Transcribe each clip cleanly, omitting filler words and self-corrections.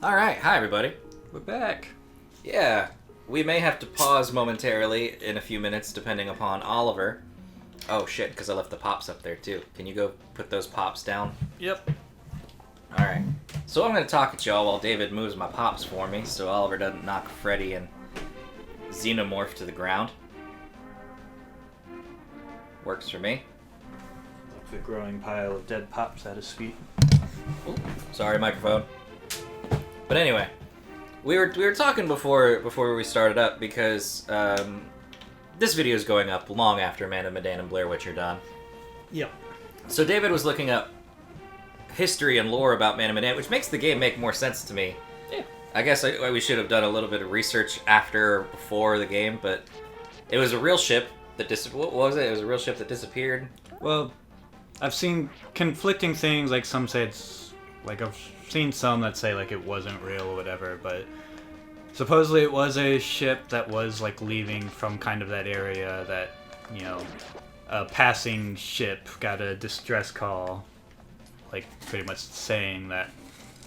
Alright, hi everybody. We're back. Yeah, we may have to pause momentarily in a few minutes depending upon Oliver. Oh shit, because I left the pops up there too. Can you go put those pops down? Yep. Alright. So I'm going to talk at y'all while David moves my pops for me so Oliver doesn't knock Freddy and Xenomorph to the ground. Works for me. Like the growing pile of dead pops at his feet. Ooh, sorry, microphone. But anyway, we were talking before we started up because this video is going up long after Man of Medan and Blair Witch are done. Yep. So David was looking up history and lore about Man of Medan, which makes the game make more sense to me. Yeah. I guess we should have done a little bit of research after or before the game, but it was a real ship that what was it? It was a real ship that disappeared. Well, I've seen conflicting things. Like some say it's like I've seen some that say like it wasn't real or whatever, but supposedly it was a ship that was like leaving from kind of that area that, you know, a passing ship got a distress call, like pretty much saying that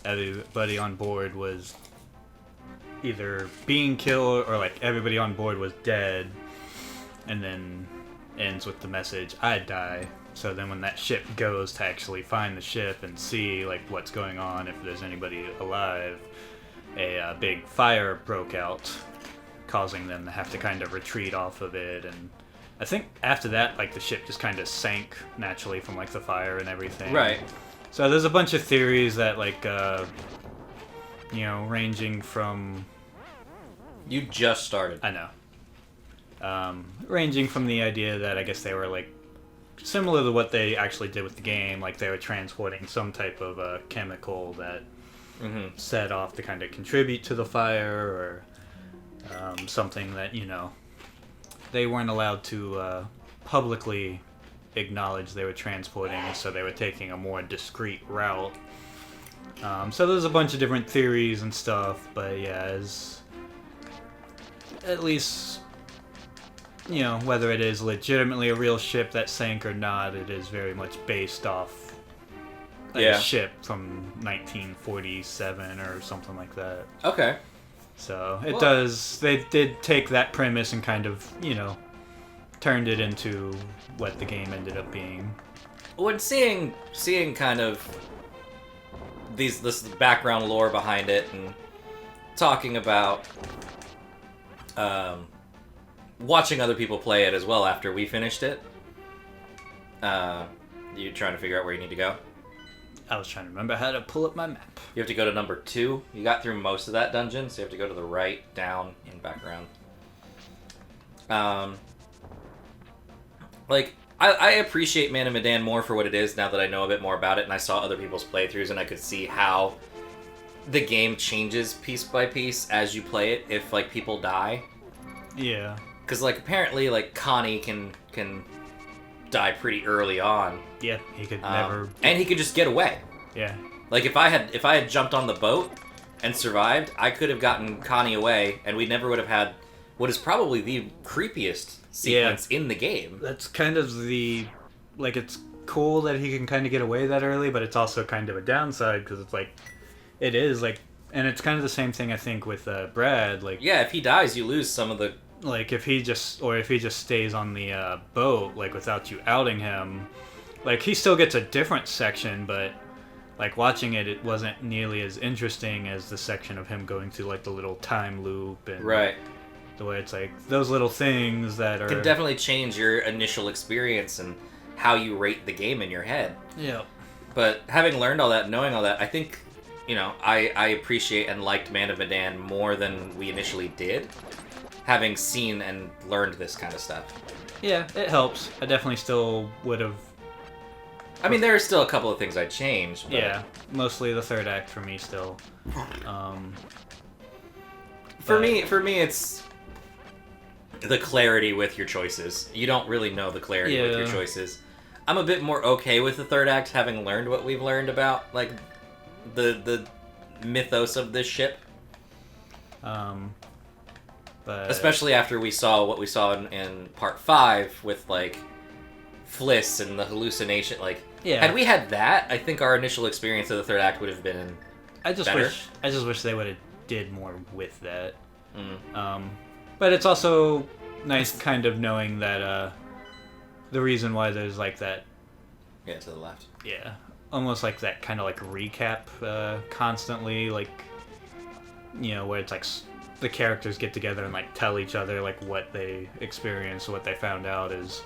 everybody on board was either being killed or like everybody on board was dead, and then ends with the message, "I die." So then when that ship goes to actually find the ship and see like what's going on, if there's anybody alive, a big fire broke out, causing them to have to kind of retreat off of it. And I think after that, like the ship just kind of sank naturally from like the fire and everything. Right. So there's a bunch of theories that like, you know, ranging from... You just started. I know. Ranging from the idea that I guess they were like similar to what they actually did with the game, like they were transporting some type of chemical that set off to kind of contribute to the fire, or something that, you know, they weren't allowed to publicly acknowledge they were transporting, so they were taking a more discreet route. So there's a bunch of different theories and stuff, but yeah, as at least, you know, whether it is legitimately a real ship that sank or not, it is very much based off a ship from 1947 or something like that. Okay. So it does. They did take that premise and kind of, you know, turned it into what the game ended up being. When seeing kind of this background lore behind it and talking about watching other people play it as well after we finished it, you trying to figure out where you need to go? I was trying to remember how to pull up my map. You have to go to number 2. You got through most of that dungeon, so you have to go to the right, down, in background. Like, I appreciate Man of Medan more for what it is now that I know a bit more about it, and I saw other people's playthroughs, and I could see how the game changes piece by piece as you play it if, like, people die. Yeah. Because, like, apparently, like, Connie can die pretty early on. Yeah, he could never... And he could just get away. Yeah. Like, if I had jumped on the boat and survived, I could have gotten Connie away, and we never would have had what is probably the creepiest sequence in the game. That's kind of the... Like, it's cool that he can kind of get away that early, but it's also kind of a downside, because it's like... It is, like... And it's kind of the same thing, I think, with Brad. Like, yeah, if he dies, you lose some of the... Like, if he just stays on the boat, like, without you outing him, like, he still gets a different section, but, like, watching it, it wasn't nearly as interesting as the section of him going through, like, the little time loop, and right. The way it's, like, those little things that are... Can definitely change your initial experience and how you rate the game in your head. Yeah. But having learned all that, knowing all that, I think, you know, I appreciate and liked Man of Medan more than we initially did, having seen and learned this kind of stuff. Yeah, it helps. I definitely still would have... I mean, there are still a couple of things I'd change. But... Yeah, mostly the third act for me still. For me, it's the clarity with your choices. You don't really know the clarity with your choices. I'm a bit more okay with the third act, having learned what we've learned about, like, the mythos of this ship. But... Especially after we saw what we saw in part 5 with, like, Fliss and the hallucination. Like, had we had that, I think our initial experience of the third act would have been I just better. wish they would have did more with that. Mm. But it's also nice kind of knowing that the reason why there's like that. Yeah, to the left. Yeah, almost like that kind of like recap constantly, like, you know, where it's like the characters get together and like tell each other like what they experienced, what they found out is.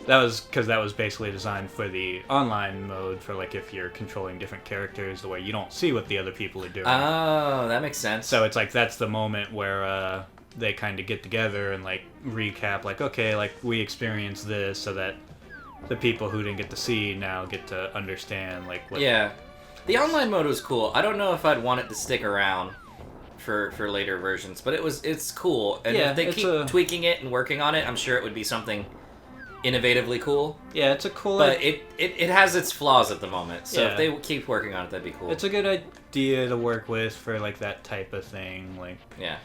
That was basically designed for the online mode for like if you're controlling different characters, the way you don't see what the other people are doing. Oh, that makes sense. So it's like that's the moment where they kind of get together and like recap, like, okay, like we experienced this, so that the people who didn't get to see now get to understand like what. Yeah, the online mode was cool. I don't know if I'd want it to stick around for later versions, but it's cool. And Yeah, if they keep tweaking it and working on it, I'm sure it would be something innovatively cool. Yeah, it's a cool. But it has its flaws at the moment. So Yeah. if they keep working on it, that'd be cool. It's a good idea to work with for like that type of thing. Like, yeah.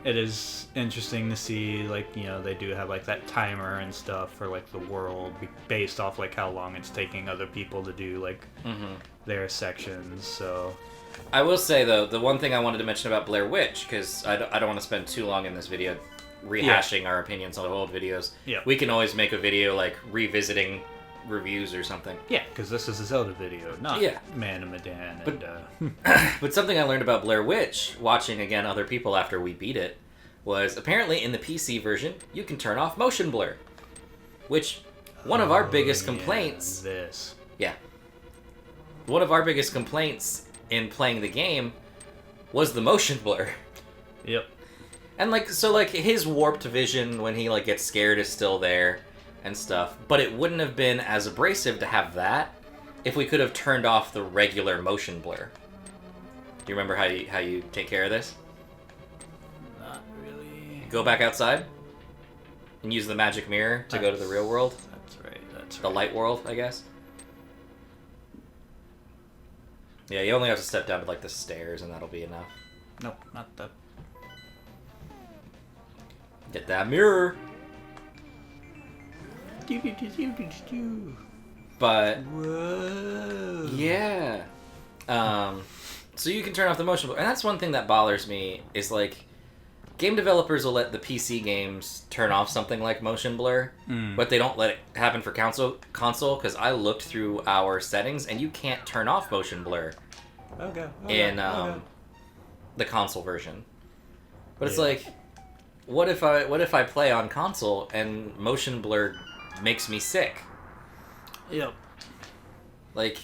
It is interesting to see, like, you know, they do have like that timer and stuff for like the world based off like how long it's taking other people to do like their sections. So I will say though, the one thing I wanted to mention about Blair Witch, because I don't want to spend too long in this video rehashing our opinions on old videos. Yeah. We can always make a video like revisiting reviews or something. Yeah, because this is a Zelda video, not Yeah. Man of Medan. But- And, But something I learned about Blair Witch, watching again other people after we beat it, was apparently in the PC version, you can turn off motion blur. Which, one of our biggest complaints... This. Yeah. One of our biggest complaints in playing the game was the motion blur. Yep. And like, so like his warped vision when he like gets scared is still there and stuff, but it wouldn't have been as abrasive to have that if we could have turned off the regular motion blur. Do you remember how you take care of this? Not really. Go back outside and use the magic mirror to go to the real world. That's right. That's right. The light world, I guess. Yeah, you only have to step down to like the stairs and that'll be enough. Nope, not that. Get that mirror. But Whoa. yeah. So you can turn off the motion blur. And that's one thing that bothers me is like game developers will let the PC games turn off something like motion blur, but they don't let it happen for console because I looked through our settings and you can't turn off motion blur Okay. in the console version. But it's like, what if I play on console and motion blur makes me sick? Yep. Like,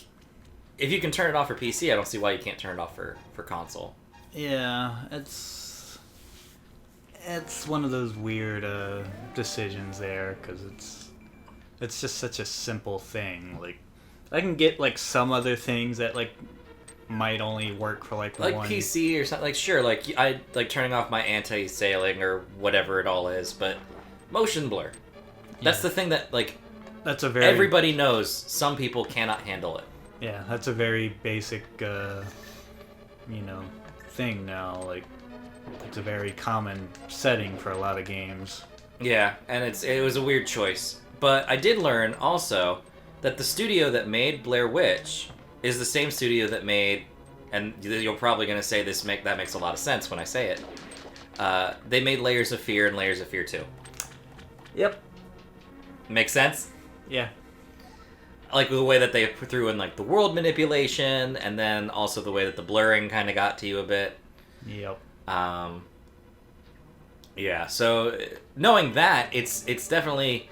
if you can turn it off for PC, I don't see why you can't turn it off for console. Yeah, it's one of those weird decisions there because it's just such a simple thing. Like, I can get like some other things that like might only work for like Like one. PC or something. Like, sure, like I like turning off my anti-sailing or whatever it all is, but motion blur. That's the thing that like That's a very everybody knows. Some people cannot handle it. Yeah, that's a very basic, thing now. Like, it's a very common setting for a lot of games. Yeah, and it was a weird choice. But I did learn also that the studio that made Blair Witch is the same studio that made, and you're probably going to say that makes a lot of sense when I say it. They made Layers of Fear and Layers of Fear 2. Yep. Makes sense? Yeah. Like the way that they threw in like the world manipulation, and then also the way that the blurring kind of got to you a bit. Yep. Yeah, so knowing that, it's definitely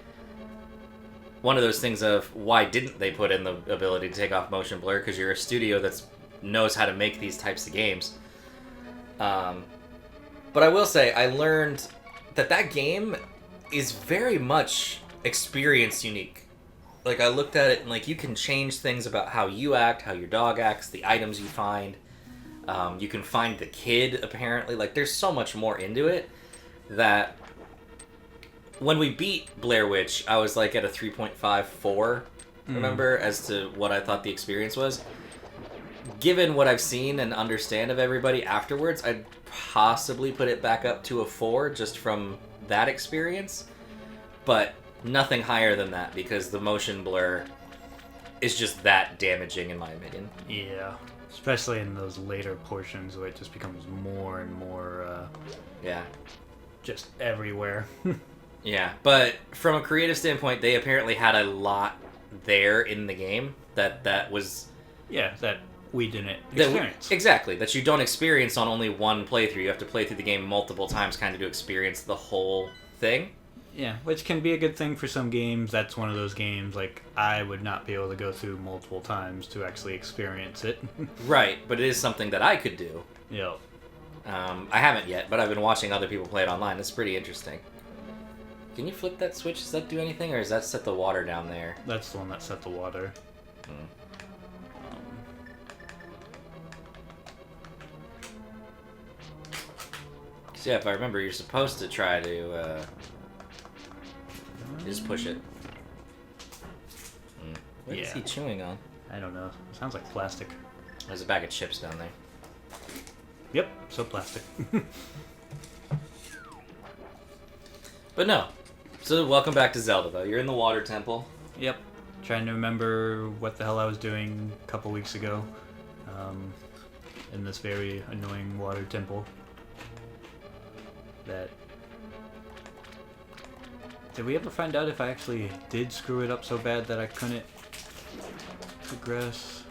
one of those things of why didn't they put in the ability to take off motion blur, because you're a studio that knows how to make these types of games. But I will say, I learned that game is very much experience unique. Like, I looked at it and, like, you can change things about how you act, how your dog acts, the items you find. You can find the kid, apparently. Like, there's so much more into it that when we beat Blair Witch, I was, like, at a 3.54, remember, as to what I thought the experience was. Given what I've seen and understand of everybody afterwards, I'd possibly put it back up to a 4 just from that experience. But nothing higher than that, because the motion blur is just that damaging in my opinion. Yeah. Especially in those later portions where it just becomes more and more, Yeah. just everywhere. Yeah, but from a creative standpoint, they apparently had a lot there in the game that was... Yeah, that we didn't experience. Exactly, that you don't experience on only one playthrough. You have to play through the game multiple times kind of to experience the whole thing. Yeah, which can be a good thing for some games. That's one of those games, like, I would not be able to go through multiple times to actually experience it. Right, but it is something that I could do. Yep. I haven't yet, but I've been watching other people play it online. It's pretty interesting. Can you flip that switch? Does that do anything, or does that set the water down there? That's the one that set the water. So yeah, if I remember, you're supposed to try to just push it. What is he chewing on? I don't know. Sounds like plastic. There's a bag of chips down there. Yep, so plastic. But no. So welcome back to Zelda, though. You're in the water temple. Yep. Trying to remember what the hell I was doing a couple weeks ago. In this very annoying water temple. Did we ever find out if I actually did screw it up so bad that I couldn't progress?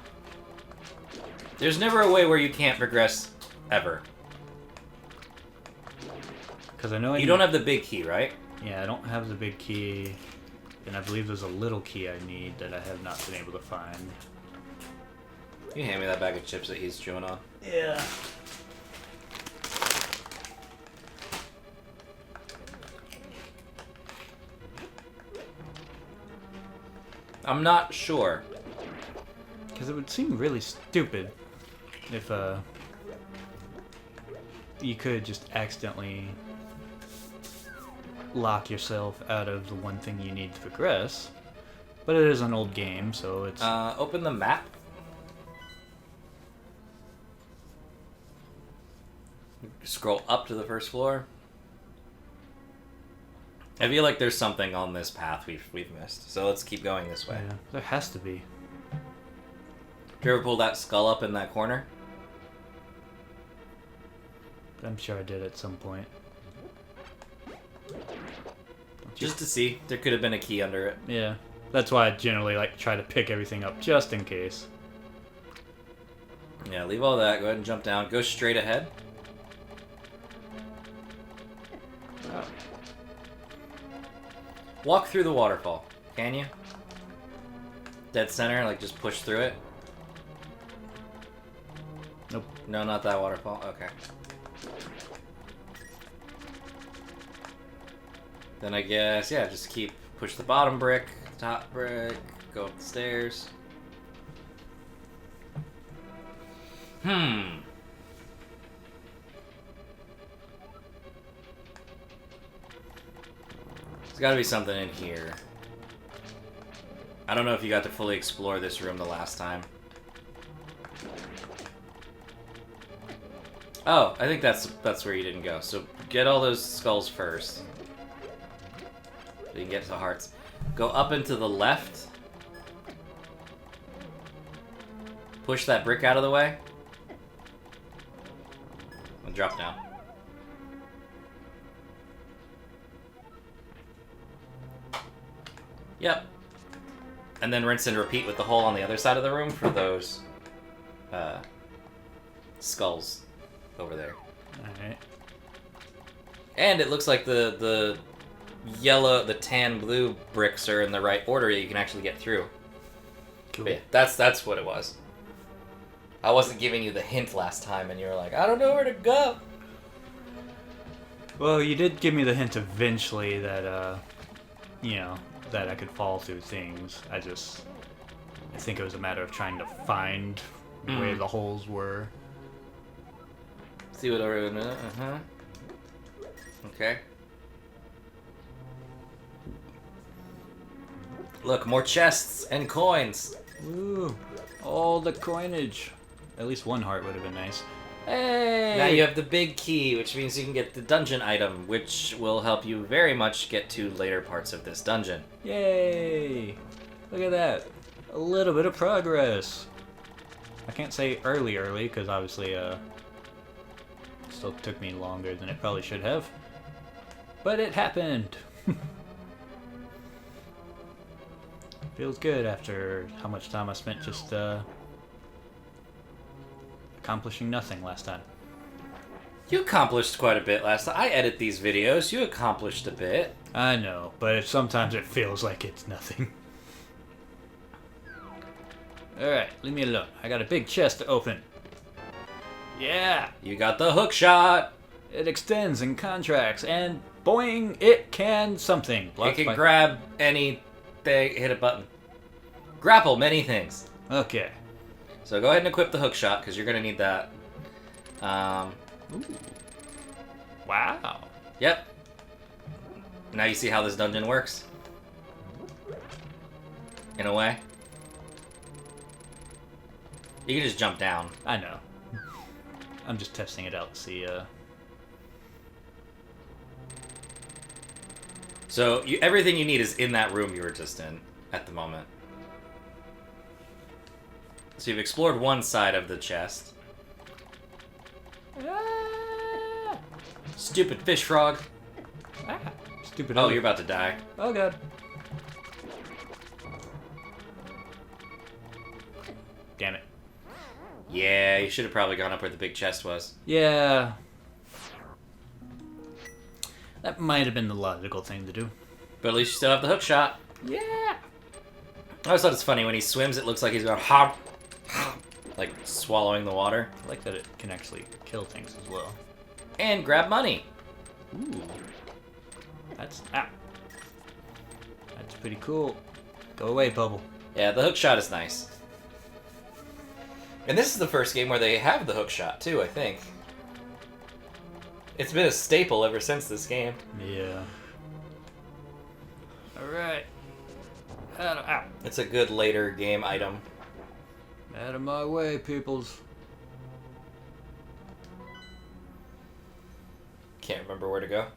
There's never a way where you can't progress, ever. Because I know you don't have the big key, right? Yeah, I don't have the big key, and I believe there's a little key I need that I have not been able to find. Can you hand me that bag of chips that he's chewing on? Yeah. I'm not sure. Because it would seem really stupid if you could just accidentally lock yourself out of the one thing you need to progress. But it is an old game, so it's... Open the map. Scroll up to the first floor. I feel like there's something on this path we've missed, so let's keep going this way. Yeah, there has to be. Did you ever pull that skull up in that corner? I'm sure I did at some point. Just to see. There could have been a key under it. Yeah. That's why I generally like try to pick everything up just in case. Yeah, leave all that. Go ahead and jump down. Go straight ahead. Oh. Walk through the waterfall. Can you? Dead center, like just push through it? Nope. No, not that waterfall. Okay. Then I guess, yeah, just push the bottom brick, top brick, go up the stairs. There's gotta be something in here. I don't know if you got to fully explore this room the last time. Oh, I think that's where you didn't go. So get all those skulls first. So you can get to the hearts. Go up and to the left. Push that brick out of the way. And drop down. Yep. And then rinse and repeat with the hole on the other side of the room for those skulls over there. Alright. And it looks like the yellow, the tan, blue bricks are in the right order that you can actually get through. Cool. But yeah, that's what it was. I wasn't giving you the hint last time, and you were like, I don't know where to go. Well, you did give me the hint eventually that, you know, that I could fall through things. I think it was a matter of trying to find where the holes were. See what I Okay. Look, more chests and coins. Ooh, all the coinage. At least one heart would have been nice. Hey! Now you have the big key, which means you can get the dungeon item, which will help you very much get to later parts of this dungeon. Yay! Look at that. A little bit of progress. I can't say early, because obviously, it still took me longer than it probably should have. But it happened! Feels good after how much time I spent just, accomplishing nothing last time. You accomplished quite a bit last time. I edit these videos. You accomplished a bit. I know, but sometimes it feels like it's nothing. Alright, leave me alone. I got a big chest to open. Yeah! You got the hook shot. It extends and contracts, and boing, it can something. It can grab anything, hit a button. Grapple many things. Okay. So go ahead and equip the hook shot, because you're going to need that. Ooh. Wow. Yep. Now you see how this dungeon works? In a way. You can just jump down. I know. I'm just testing it out to see, So, everything you need is in that room you were just in, at the moment. So you've explored one side of the chest. Ah! Stupid fish frog. Ah, stupid. Oh, you're about to die. Oh, God. Damn it. Yeah, you should have probably gone up where the big chest was. Yeah. That might have been the logical thing to do. But at least you still have the hook shot. Yeah. I always thought it's funny, when he swims, it looks like he's going hop, like swallowing the water. I like that it can actually kill things as well. And grab money. Ooh. That's pretty cool. Go away, Bubble. Yeah, the hook shot is nice. And this is the first game where they have the hook shot, too, I think. It's been a staple ever since this game. Yeah. Alright. It's a good later game item. Out of my way, peoples. Can't remember where to go.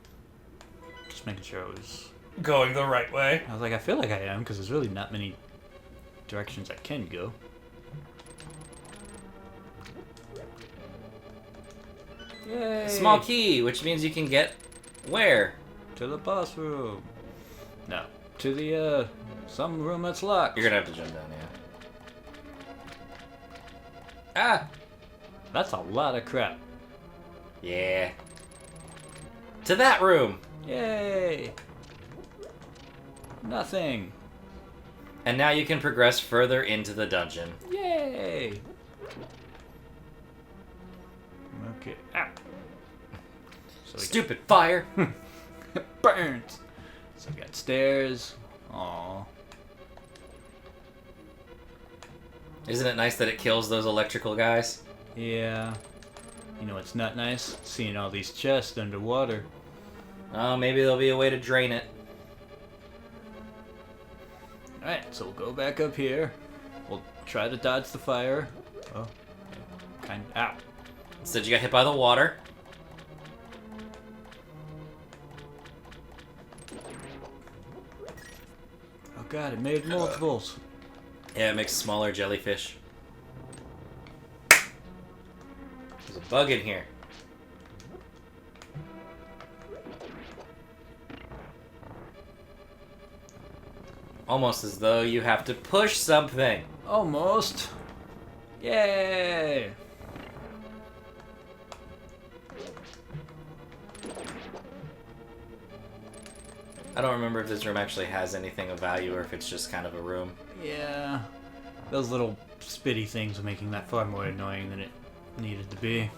Just making sure I was Going the right way. I was like, I feel like I am, because there's really not many directions I can go. Yay! Small key, which means you can get where? To the boss room. No. To the, some room that's locked. You're gonna have to jump down, yeah. Ah! That's a lot of crap. Yeah. To that room! Yay! Nothing. And now you can progress further into the dungeon. Yay! Okay. So Stupid fire! burns. So we got stairs. Aww. Isn't it nice that it kills those electrical guys? Yeah. You know, it's not nice seeing all these chests underwater. Oh, maybe there'll be a way to drain it. Alright, so we'll go back up here. We'll try to dodge the fire. Oh. Ow. Instead, you got hit by the water. Oh god, it made multiples. Yeah, it makes smaller jellyfish. There's a bug in here. Almost as though you have to push something. Almost. Yay! I don't remember if this room actually has anything of value or if it's just kind of a room. Yeah. Those little spitty things are making that far more annoying than it needed to be.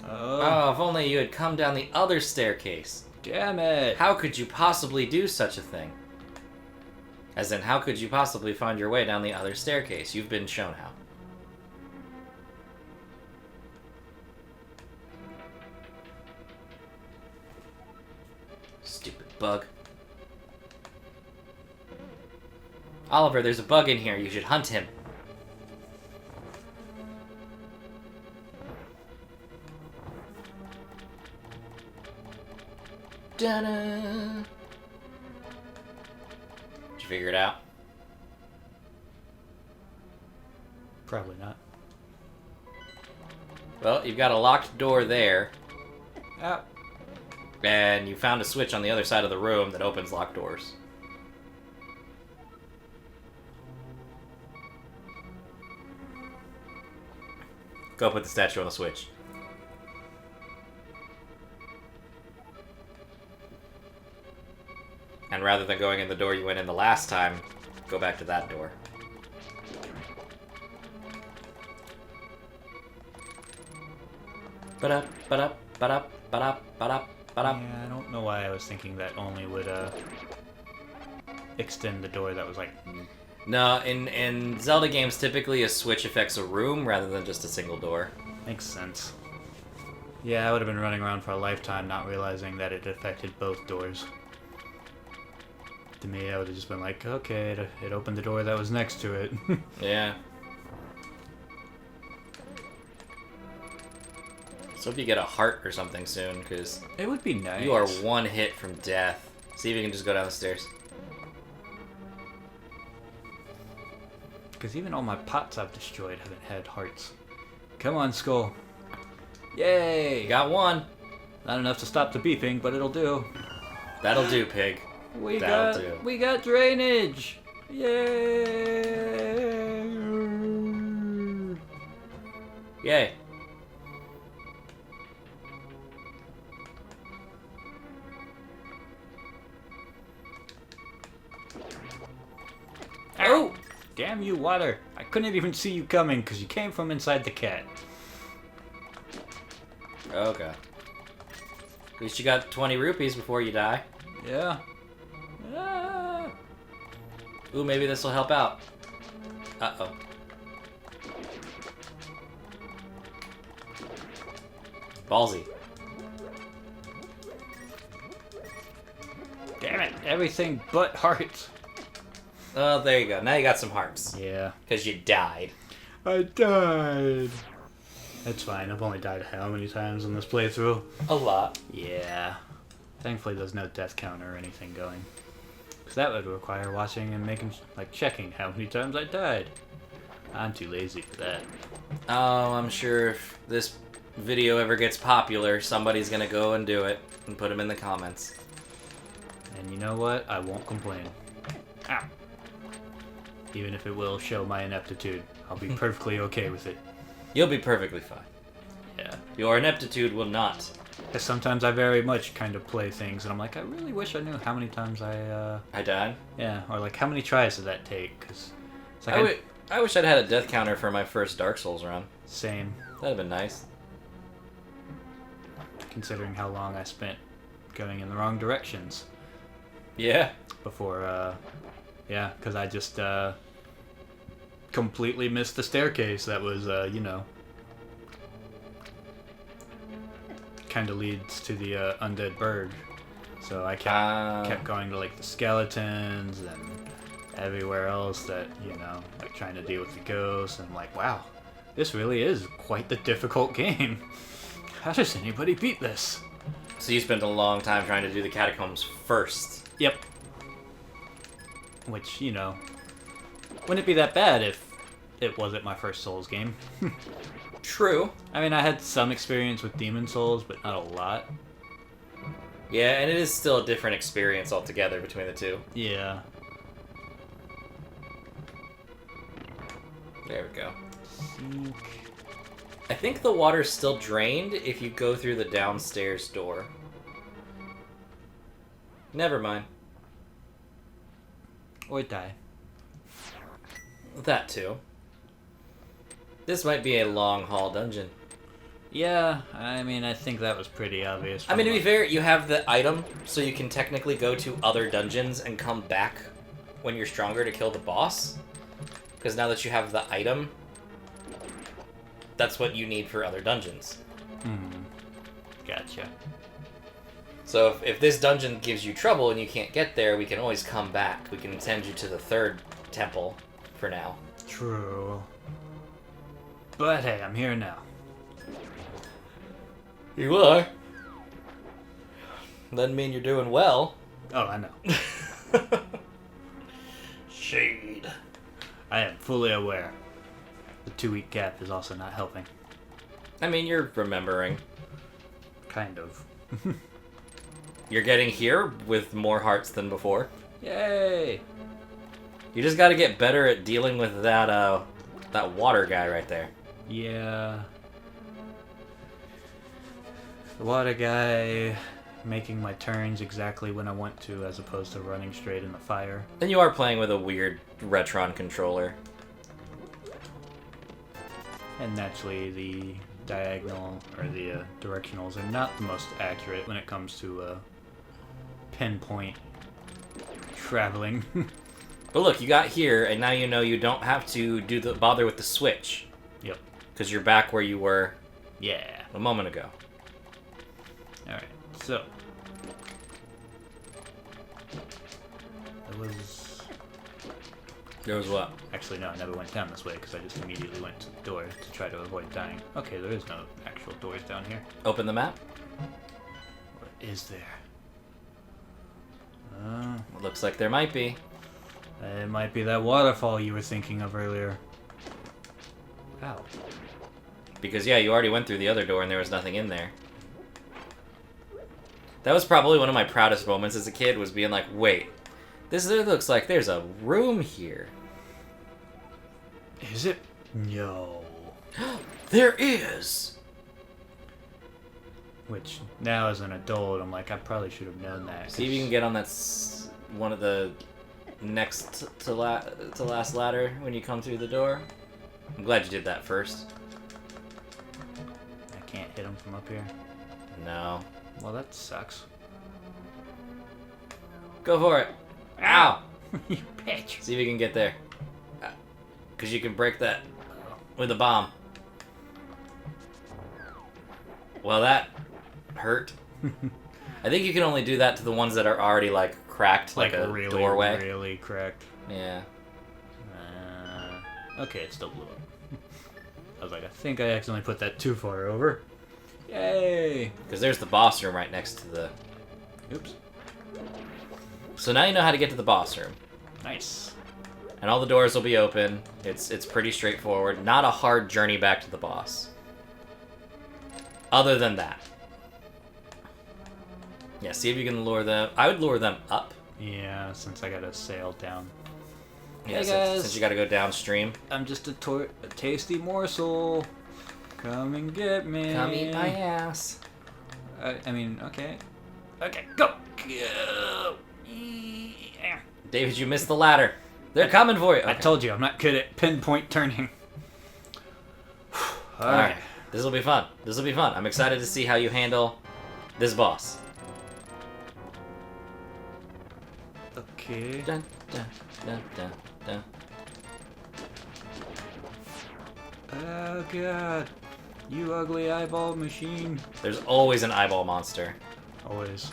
Oh, if only you had come down the other staircase. Damn it! How could you possibly do such a thing? As in, how could you possibly find your way down the other staircase? You've been shown how. Stupid bug. Oliver, there's a bug in here. You should hunt him. Da-da. Did you figure it out? Probably not. Well, you've got a locked door there, Ah. and you found a switch on the other side of the room that opens locked doors. Go put the statue on the switch. And rather than going in the door you went in the last time, go back to that door. Ba-da, ba-da, ba-da, ba-da, ba-da, ba-da. Yeah, I don't know why I was thinking that only would extend the door that was like... No, in Zelda games, typically a switch affects a room rather than just a single door. Makes sense. Yeah, I would have been running around for a lifetime not realizing that it affected both doors. To me, I would have just been like, okay, it opened the door that was next to it. Yeah. So hope you get a heart or something soon, because It would be nice. you are one hit from death. See if you can just go down the stairs. Because even all my pots I've destroyed haven't had hearts. Come on, Skull. Yay! You got one. Not enough to stop the beeping, but it'll do. That'll do, pig. We That'll do. we got drainage! Yay! Yay. Oh! Damn you, water! I couldn't even see you coming because you came from inside the cat. Okay. At least you got 20 rupees before you die. Yeah. Ah. Ooh, maybe this will help out. Uh-oh. Ballsy. Damn it! Everything but hearts. Oh, there you go. Now you got some hearts. Yeah. Because you died. I died. That's fine. I've only died how many times in this playthrough? A lot. Yeah. Thankfully, there's no death counter or anything going. Because that would require watching and making, like, checking how many times I died. I'm too lazy for that. Oh, I'm sure if this video ever gets popular, somebody's gonna go and do it and put them in the comments. And you know what? I won't complain. Ow. Even if it will show my ineptitude, I'll be perfectly okay with it. You'll be perfectly fine. Yeah. Your ineptitude will not. Because sometimes I very much kind of play things, and I'm like, I really wish I knew how many times I died? Yeah, or like, how many tries did that take? Because it's like, I wish I'd had a death counter for my first Dark Souls run. Same. That'd have been nice. Considering how long I spent going in the wrong directions. Yeah. Before, yeah, because I just, completely missed the staircase that was, you know, kind of leads to the undead bird. So I kept going to like the skeletons and everywhere else that, you know, like trying to deal with the ghosts, and I'm like, wow, this really is quite the difficult game. How does anybody beat this? So you spent a long time trying to do the catacombs first. Yep. Which, you know, wouldn't it be that bad if it wasn't my first Souls game? True. I mean, I had some experience with Demon Souls, but not a lot. Yeah, and it is still a different experience altogether between the two. Yeah. There we go. Sink. I think the water's still drained if you go through the downstairs door. Never mind. Or die. That too. This might be a long haul dungeon. Yeah, I mean, I think that was pretty obvious. I mean, to be fair, you have the item, so you can technically go to other dungeons and come back when you're stronger to kill the boss. Because now that you have the item, that's what you need for other dungeons. Gotcha. So if this dungeon gives you trouble and you can't get there, we can always come back. We can send you to the third temple for now. True. But hey, I'm here now. You are. Doesn't mean you're doing well. Oh, I know. Shade. I am fully aware. The 2-week gap is also not helping. I mean, you're remembering. Kind of. You're getting here with more hearts than before. Yay! You just got to get better at dealing with that water guy right there. Yeah. The water guy making my turns exactly when I want to, as opposed to running straight in the fire. And you are playing with a weird Retron controller. And naturally, the diagonal or the directionals are not the most accurate when it comes to pinpoint traveling. But look, you got here, and now you know you don't have to bother with the switch. Yep. Because you're back where you were. Yeah. A moment ago. All right. So There was what? Actually, no, I never went down this way because I just immediately went to the door to try to avoid dying. Okay, there is no actual doors down here. Open the map. What is there? Looks like there might be. It might be that waterfall you were thinking of earlier. Ow. Because, yeah, you already went through the other door and there was nothing in there. That was probably one of my proudest moments as a kid, was being like, wait, this looks like there's a room here. Is it? No. There is! Which, now as an adult, I'm like, I probably should have known that. See if you can get on that one of the next to last ladder when you come through the door. I'm glad you did that first. I can't hit him from up here. No. Well, that sucks. Go for it. Ow! You bitch. See if you can get there. Because you can break that with a bomb. Well, that hurt. I think you can only do that to the ones that are already, like, cracked, like a really, doorway. really cracked. Yeah. Okay, it still blew up. I was like, I think I accidentally put that too far over. Yay! Because there's the boss room right next to the... Oops. So now you know how to get to the boss room. Nice. And all the doors will be open. It's pretty straightforward. Not a hard journey back to the boss. Other than that. Yeah, see if you can lure them. I would lure them up. Yeah, since I gotta sail down. Yeah, Hey guys. since you gotta go downstream. I'm just a tasty morsel. Come and get me. Come eat my ass. I mean, okay. Okay, go! Go! Yeah. David, you missed the ladder. They're coming for you. Okay. I told you, I'm not good at pinpoint turning. Alright. This will be fun. This will be fun. I'm excited to see how you handle this boss. Okay. Dun, dun, dun, dun, dun. Oh god. You ugly eyeball machine. There's always an eyeball monster. Always.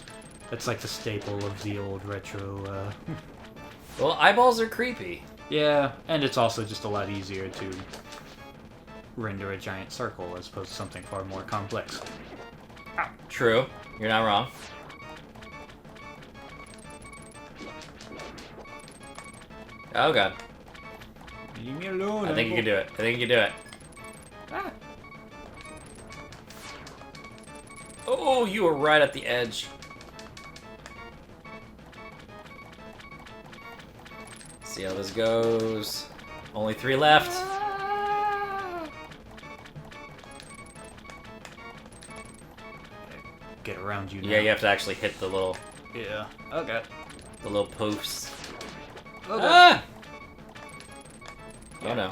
That's like the staple of the old retro, Well, eyeballs are creepy. Yeah, and it's also just a lot easier to render a giant circle as opposed to something far more complex. True. You're not wrong. Oh god. Leave me alone. I think you can do it. I think you can do it. Ah. Oh, you were right at the edge. See how this goes. Only 3 left. Get around you now. Yeah, you have to actually hit the little Yeah. Oh god. poofs. Oh god. Ah! Oh no.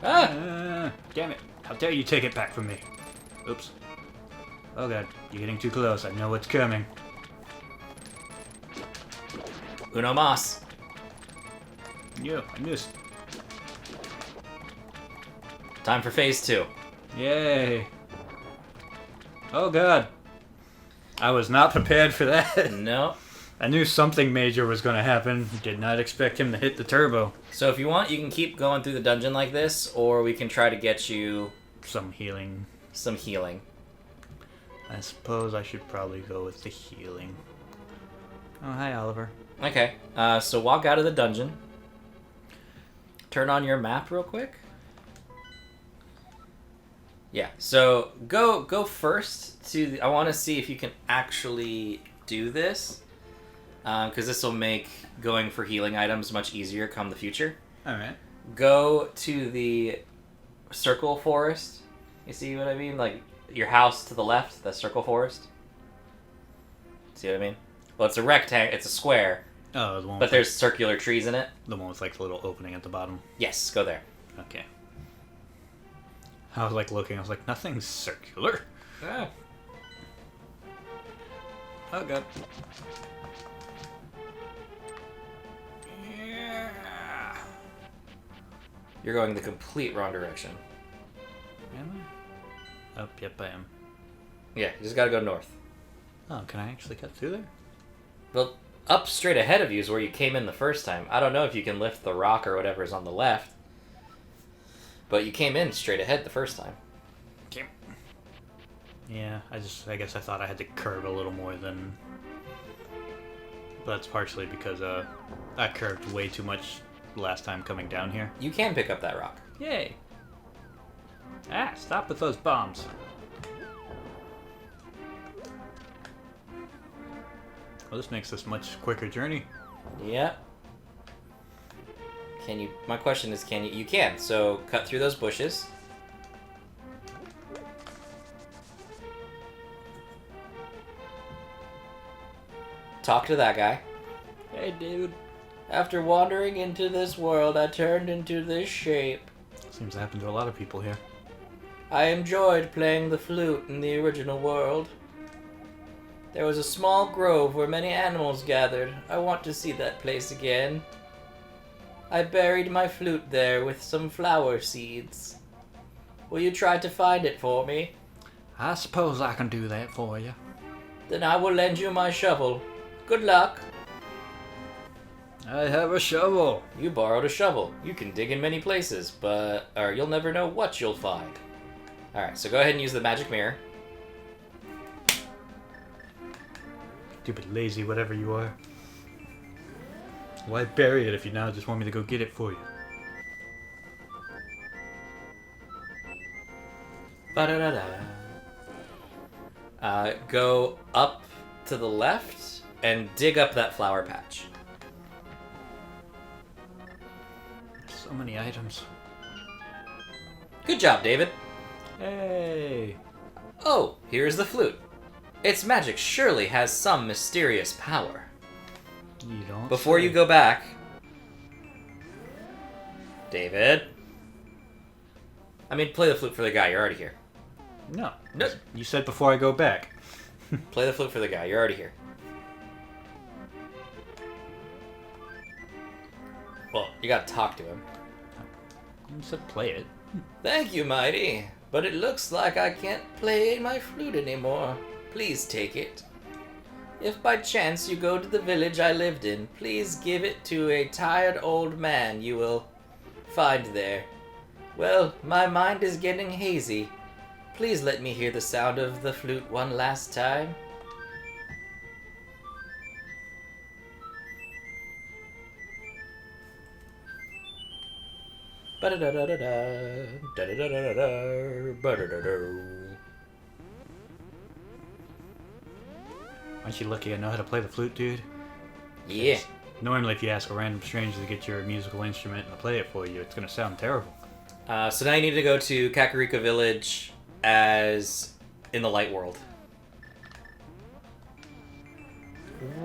Ah! Damn it. How dare you take it back from me. Oops. Oh god. You're getting too close. I know what's coming. Uno mas. Yeah, I missed. Time for phase 2. Yay. Oh god. I was not prepared for that. No. I knew something major was going to happen. Did not expect him to hit the turbo. So if you want, you can keep going through the dungeon like this, or we can try to get you Some healing. some healing. I suppose I should probably go with the healing. Oh, hi, Oliver. Okay, so walk out of the dungeon. Turn on your map real quick. Yeah. So go first to. I want to see if you can actually do this, because this will make going for healing items much easier come the future. All right. Go to the circle forest. You see what I mean? Like your house to the left, the circle forest. See what I mean? Well, it's a rectangle. It's a square. Oh, the one. But there's circular trees in it. The one with like the little opening at the bottom. Yes, go there. Okay. I was like looking. I was like, nothing's circular. Ah. Oh god. You're going the complete wrong direction. Am I? Oh, yep, I am. Yeah, you just gotta go north. Oh, can I actually cut through there? Well, up straight ahead of you is where you came in the first time. I don't know if you can lift the rock or whatever is on the left. But you came in straight ahead the first time. Okay. Yeah, I guess I thought I had to curve a little more than... But that's partially because I curved way too much last time coming down here. You can pick up that rock. Yay! Ah, stop with those bombs. Well, this makes this much quicker journey. Yep. Can you... My question is, can you... You can. So, cut through those bushes. Talk to that guy. Hey, dude. After wandering into this world, I turned into this shape. Seems to happen to a lot of people here. I enjoyed playing the flute in the original world. There was a small grove where many animals gathered. I want to see that place again. I buried my flute there with some flower seeds. Will you try to find it for me? I suppose I can do that for you. Then I will lend you my shovel. Good luck. I have a shovel. You borrowed a shovel. You can dig in many places, or you'll never know what you'll find. Alright, so go ahead and use the magic mirror. Stupid lazy whatever you are. Why bury it if you now just want me to go get it for you? Ba-da-da-da. Go up to the left and dig up that flower patch. So many items. Good job, David. Hey! Oh, here's the flute. Its magic surely has some mysterious power. You don't Before say. you go back... David? I mean, play the flute for the guy. You're already here. No. No. You said before I go back. Play the flute for the guy. You're already here. Well, you gotta talk to him. You said play it. Thank you, Mighty. But it looks like I can't play my flute anymore. Please take it. If by chance you go to the village I lived in, please give it to a tired old man you will find there. Well, my mind is getting hazy. Please let me hear the sound of the flute one last time. Ba-da-da-da-da-da, da-da-da-da-da, ba-da-da-da. Aren't you lucky I know how to play the flute, dude? Yeah. Normally if you ask a random stranger to get your musical instrument and to play it for you, it's gonna sound terrible. So now you need to go to Kakariko Village as in the light world.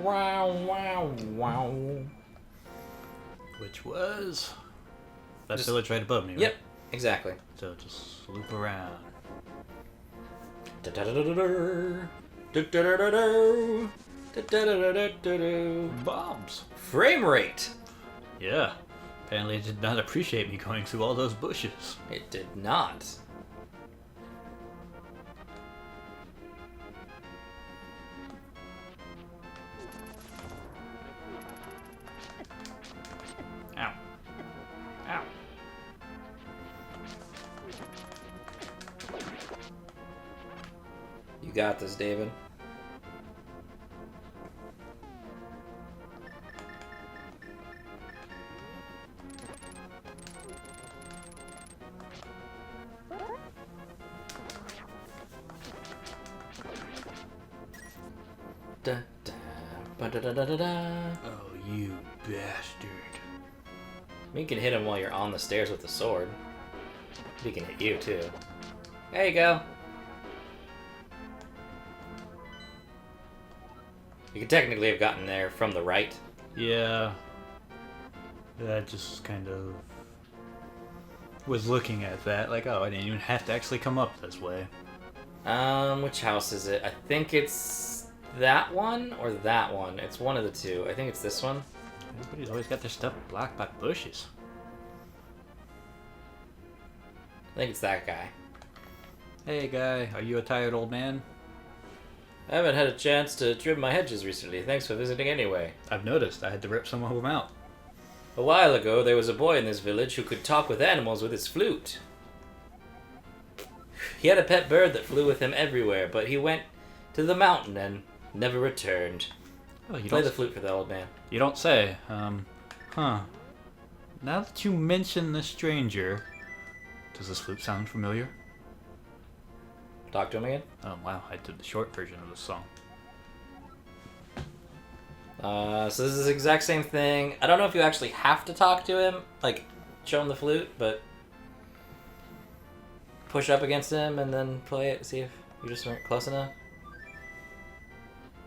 Wow, wow, wow. Which was... that Just- village right above me, right? Yep, exactly. So just loop around. Da-da-da-da-da. Da-da-da-da-da. Da-da-da-da-da-da. Bombs! Frame rate. Yeah. Apparently it did not appreciate me going through all those bushes. It did not. Ow. Ow. You got this, David. da, da, ba, da, da, da, da, da. Oh, you bastard. You can hit him while you're on the stairs with the sword. He can hit you, too. There you go. You could technically have gotten there from the right. Yeah. That just kind of was looking at that like, oh, I didn't even have to actually come up this way. Which house is it? I think it's that one or that one. It's one of the two. I think it's this one. Everybody's always got their stuff blocked by bushes. I think it's that guy. Hey, guy, are you a tired old man? I haven't had a chance to trim my hedges recently. Thanks for visiting anyway. I've noticed. I had to rip some of them out. A while ago, there was a boy in this village who could talk with animals with his flute. He had a pet bird that flew with him everywhere, but he went to the mountain and never returned. Oh, Play the flute for the old man. You don't say. Huh. Now that you mention the stranger, does this flute sound familiar? Talk to him again. Oh, wow. I did the short version of the song. So this is the exact same thing. I don't know if you actually have to talk to him, like show him the flute, but push up against him and then play it. See if you just weren't close enough.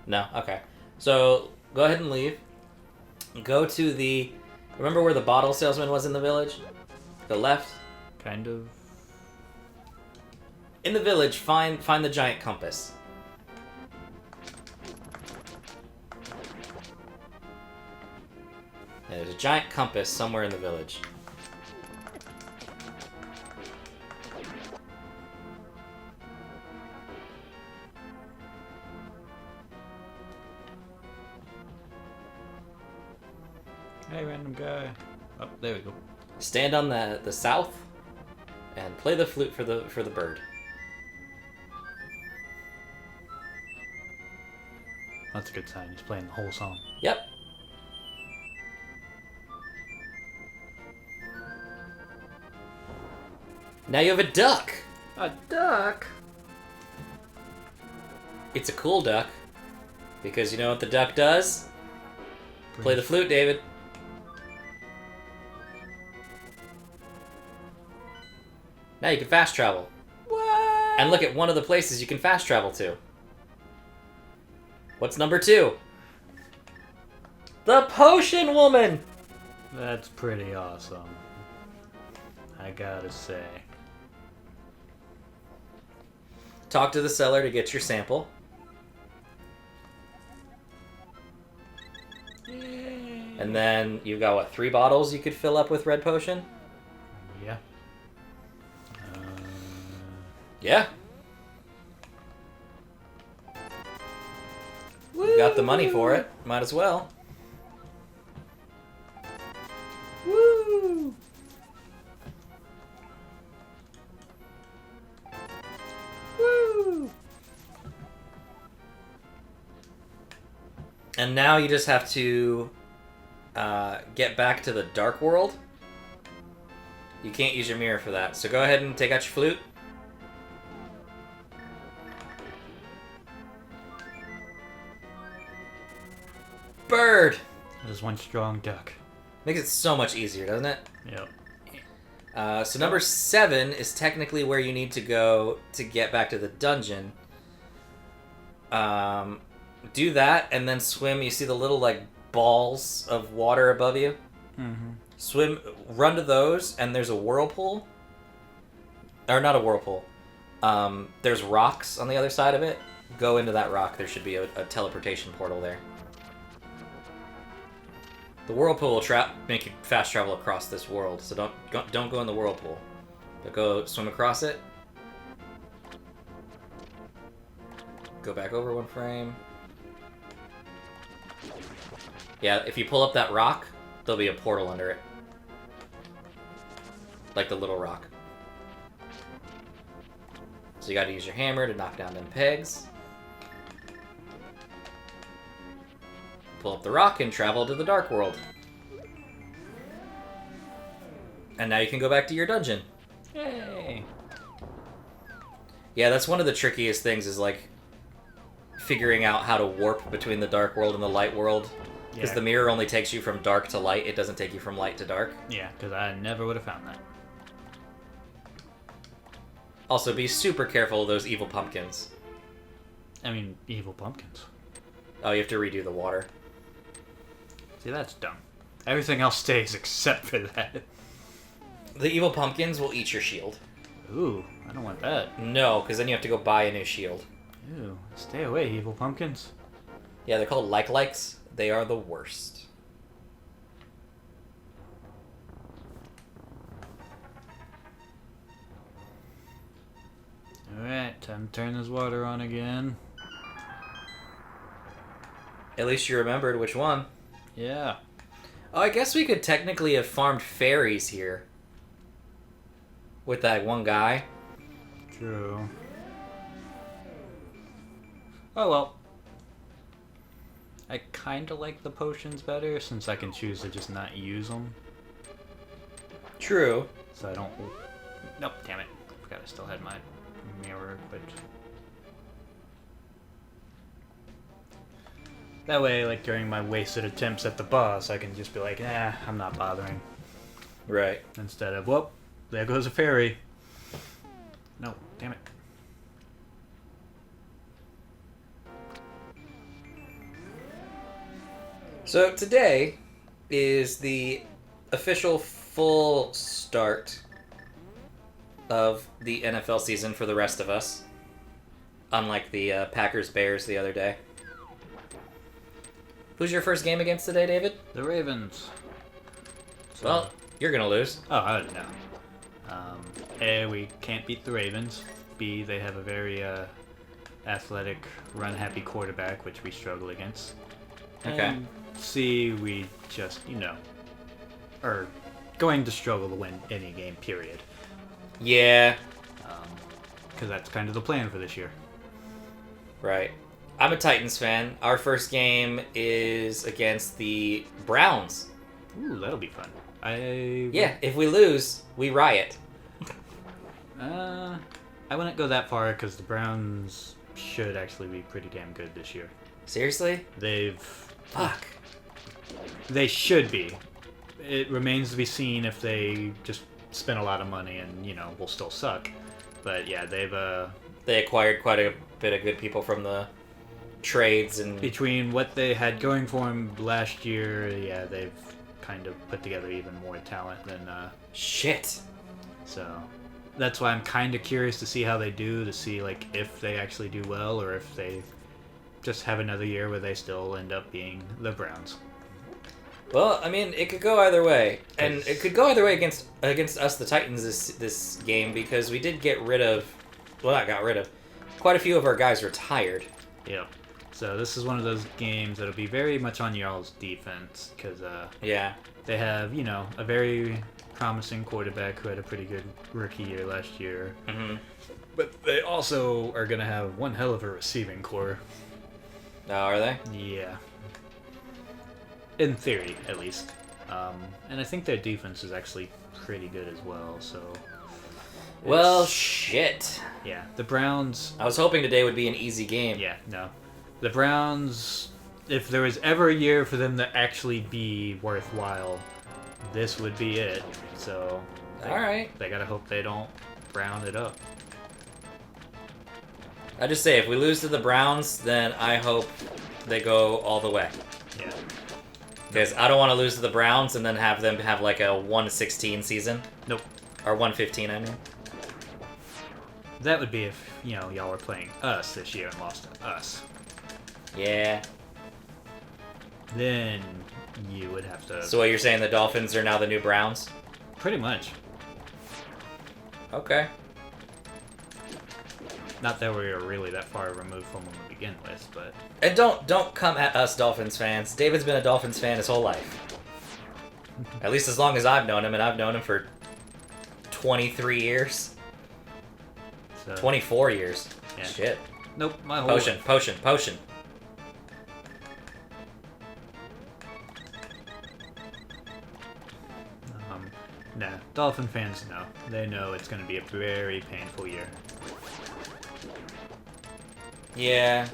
No? Okay. So go ahead and leave. Go to the... Remember where the bottle salesman was in the village? The left? Kind of. In the village, find the giant compass. Yeah, there's a giant compass somewhere in the village. Hey, random guy. Oh, there we go. Stand on the south and play the flute for the bird. That's a good sign. He's playing the whole song. Yep. Now you have a duck. A duck? It's a cool duck. Because you know what the duck does? Play the flute, David. Now you can fast travel. What? And look at one of the places you can fast travel to. What's number 2? The Potion Woman! That's pretty awesome. I gotta say. Talk to the seller to get your sample. Yay. And then you've got, what, 3 bottles you could fill up with red potion? Yeah. Yeah. You got the money for it. Might as well. Woo! Woo! And now you just have to get back to the dark world. You can't use your mirror for that. So go ahead and take out your flute. Bird! There's one strong duck. Makes it so much easier, doesn't it? Yep. So number 7 is technically where you need to go to get back to the dungeon. Do that and then swim. You see the little like balls of water above you? Mm-hmm. Swim, run to those, and there's a whirlpool. Or not a whirlpool. There's rocks on the other side of it. Go into that rock. There should be a teleportation portal there. The whirlpool will make you fast travel across this world, so don't go in the whirlpool, but go swim across it. Go back over 1 frame. Yeah, if you pull up that rock, there'll be a portal under it, like the little rock. So you got to use your hammer to knock down them pegs. Pull up the rock and travel to the dark world. And now you can go back to your dungeon. Yay! Yeah, that's one of the trickiest things is like figuring out how to warp between the dark world and the light world. Because the mirror only takes you from dark to light, it doesn't take you from light to dark. Yeah, because I never would have found that. Also, be super careful of those evil pumpkins. I mean, evil pumpkins. Oh, you have to redo the water. See, that's dumb. Everything else stays except for that. The evil pumpkins will eat your shield. Ooh, I don't want that. No, because then you have to go buy a new shield. Ew, stay away, evil pumpkins. Yeah, they're called likes. They are the worst. Alright, time to turn this water on again. At least you remembered which one. Yeah. Oh, I guess we could technically have farmed fairies here. With that one guy. True. Oh well. I kinda like the potions better since I can choose to just not use them. True. So I don't... Nope, damn it. I forgot I still had my mirror equipped. That way, like, during my wasted attempts at the boss, I can just be like, I'm not bothering. Right. Instead of, whoop, there goes a fairy. No, damn it. So today is the official full start of the NFL season for the rest of us. Unlike the Packers-Bears the other day. Who's your first game against today, David? The Ravens. So, Well, you're going to lose. Oh, I don't know. A, we can't beat the Ravens. B, they have a very athletic, run-happy quarterback, which we struggle against. Okay. And C, we just, are going to struggle to win any game, period. Yeah. Because that's kind of the plan for this year. Right. I'm a Titans fan. Our first game is against the Browns. Ooh, that'll be fun. Yeah, if we lose, we riot. I wouldn't go that far because the Browns should actually be pretty damn good this year. Seriously? Fuck. They should be. It remains to be seen if they just spend a lot of money and, will still suck. But yeah, They acquired quite a bit of good people from the trades and... Between what they had going for them last year, yeah, they've kind of put together even more talent than... Shit. So, that's why I'm kind of curious to see how they do, to see, if they actually do well, or if they just have another year where they still end up being the Browns. Well, I mean, it could go either way. And it could go either way against us, the Titans, this game, because we did get rid of... Well, not got rid of. Quite a few of our guys retired. Yep. So this is one of those games that'll be very much on y'all's defense, because yeah, they have, a very promising quarterback who had a pretty good rookie year last year. Mm-hmm. But they also are going to have one hell of a receiving core. Oh, are they? Yeah. In theory, at least. And I think their defense is actually pretty good as well, so... Well, shit. Yeah, the Browns... I was hoping today would be an easy game. Yeah, no. The Browns, if there was ever a year for them to actually be worthwhile, this would be it. So, Alright. They gotta hope they don't brown it up. I just say, if we lose to the Browns, then I hope they go all the way. Yeah. Because I don't want to lose to the Browns and then have them have like a 1-16 season. Nope. Or 1-15, I mean. That would be if, y'all were playing us this year and lost to us. Yeah. Then you would have to... So what, you're saying the Dolphins are now the new Browns? Pretty much. Okay. Not that we were really that far removed from them to begin with, but... And don't come at us Dolphins fans. David's been a Dolphins fan his whole life. At least as long as I've known him, and I've known him for 23 years. So, 24 years. Yeah. Shit. Nope, my whole... Potion. Nah, Dolphin fans know. They know it's going to be a very painful year. Yeah.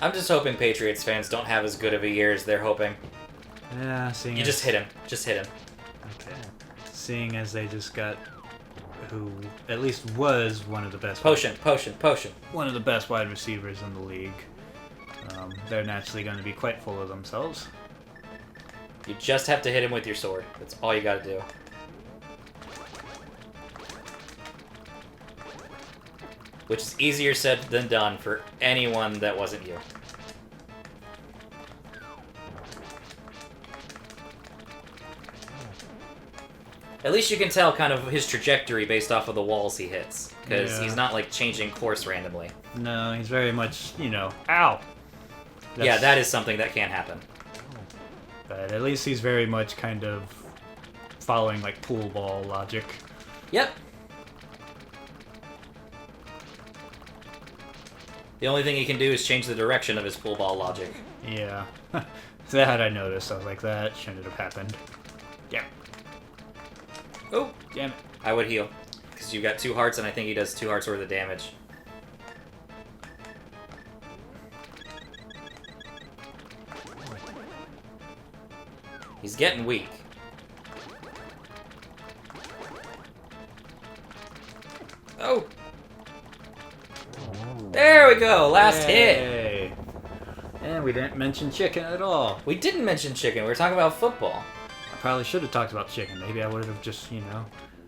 I'm just hoping Patriots fans don't have as good of a year as they're hoping. Yeah, seeing You just hit him. Just hit him. Okay. Seeing as they just got who at least was one of the best Potion. one of the best wide receivers in the league. They're naturally going to be quite full of themselves. You just have to hit him with your sword. That's all you gotta do. Which is easier said than done for anyone that wasn't you. At least you can tell kind of his trajectory based off of the walls he hits. Because he's not, like, changing course randomly. No, he's very much, ow! Yeah, that is something that can happen. But at least he's very much kind of following, like, pool ball logic. Yep. The only thing he can do is change the direction of his pool ball logic. Yeah. That I noticed. I was like, that shouldn't have happened. Yeah. Oh, damn it. I would heal. Because you've got 2 hearts, and I think he does 2 hearts worth of damage. He's getting weak. Oh! There we go! Last hit! Yay. And we didn't mention chicken at all. We didn't mention chicken. We were talking about football. I probably should have talked about chicken. Maybe I would have just,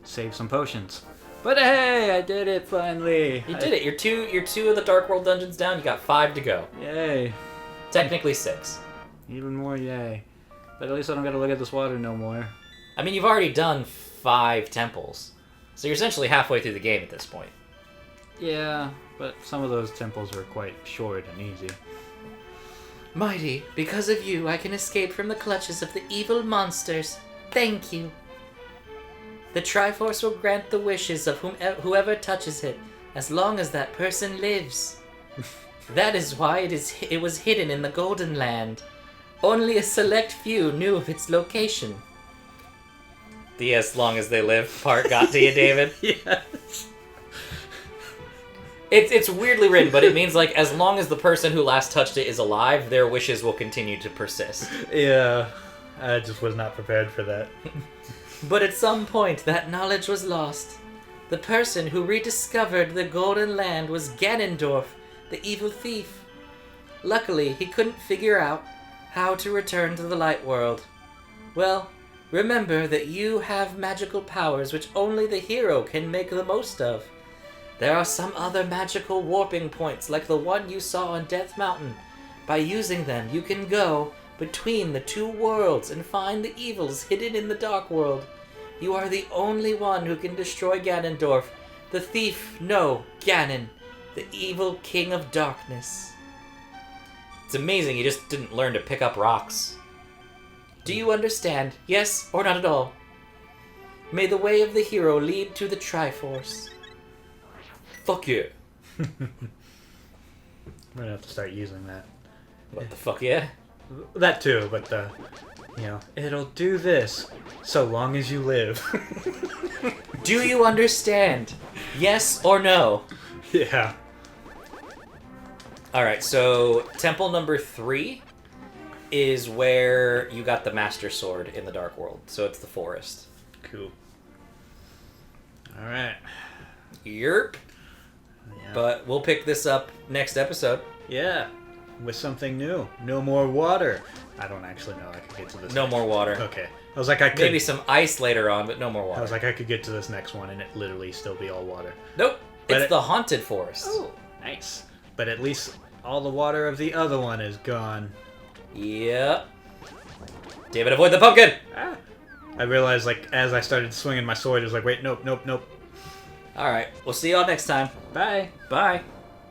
saved some potions. But hey, I did it finally. You did it. You're two of the Dark World dungeons down. You got 5 to go. Yay. Technically 6. Even more yay. But at least I don't gotta look at this water no more. I mean, you've already done 5 temples. So you're essentially halfway through the game at this point. Yeah, but some of those temples were quite short and easy. Mighty, because of you, I can escape from the clutches of the evil monsters. Thank you. The Triforce will grant the wishes of whoever touches it, as long as that person lives. That is why it was hidden in the Golden Land. Only a select few knew of its location. The as long as they live part got to you, David? Yes. It's weirdly written, but it means, like, as long as the person who last touched it is alive, their wishes will continue to persist. Yeah, I just was not prepared for that. But at some point, that knowledge was lost. The person who rediscovered the Golden Land was Ganondorf, the evil thief. Luckily, he couldn't figure out how to return to the light world. Well, remember that you have magical powers which only the hero can make the most of. There are some other magical warping points like the one you saw on Death Mountain. By using them, you can go between the 2 worlds and find the evils hidden in the Dark World. You are the only one who can destroy Ganondorf, the thief, no, Ganon, the evil king of darkness. It's amazing you just didn't learn to pick up rocks. Do you understand? Yes or not at all? May the way of the hero lead to the Triforce. Fuck yeah. I'm gonna have to start using that. What the fuck yeah? That too, but it'll do this so long as you live. Do you understand? Yes or no? Yeah. Alright, so temple number 3 is where you got the Master Sword in the Dark World. So it's the forest. Cool. Alright. Yerp. Yeah. But we'll pick this up next episode. Yeah. With something new. No more water. I don't actually know I could get to this. No more water. Okay. I was like, I could. Maybe some ice later on, but no more water. I was like, I could get to this next one and it literally still be all water. Nope. It's the haunted forest. Oh, nice. But at least all the water of the other one is gone. Yep. David, avoid the pumpkin! Ah. I realized, like, as I started swinging my sword, it was like, wait, nope. Alright, we'll see y'all next time. Bye. Bye.